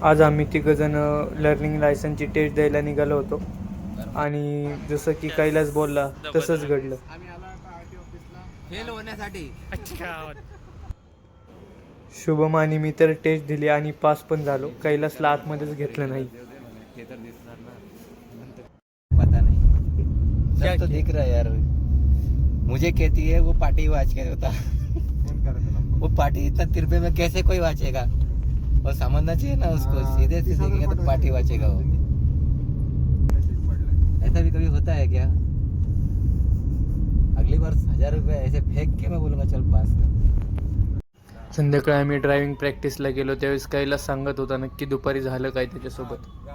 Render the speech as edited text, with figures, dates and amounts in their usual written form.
आज आम्ही तिघंजण learning लायसनची taste द्यायला निघालो होतो आणि जसं की कैलास बोलला तसंच घडलं. फेल होण्यासाठी. शुभम आणि मी तर टेस्ट दिली आणि पास पण झालो. कैलासला आतमध्येच घेतलं नाही. पता नहीं सब तो दिख रहा है यार. मुझे कहती है वो पार्टी वाच के होता. वो पार्टी इतना तिरपे में कैसे कोई वाचेगा. और समझना चाहिए ना उसको. सीधे सीधे तो पार्टी वाचेगा वो. ऐसा भी कभी होता है क्या. अगली बार 1000 रुपये ऐसे फेंक के मैं बोलूंगा चल पास कर. संध्याकाळी आम्ही ड्रायव्हिंग प्रॅक्टिसला गेलो त्यावेळेस कैलास सांगत होता नक्की दुपारी झालं काय त्याच्यासोबत.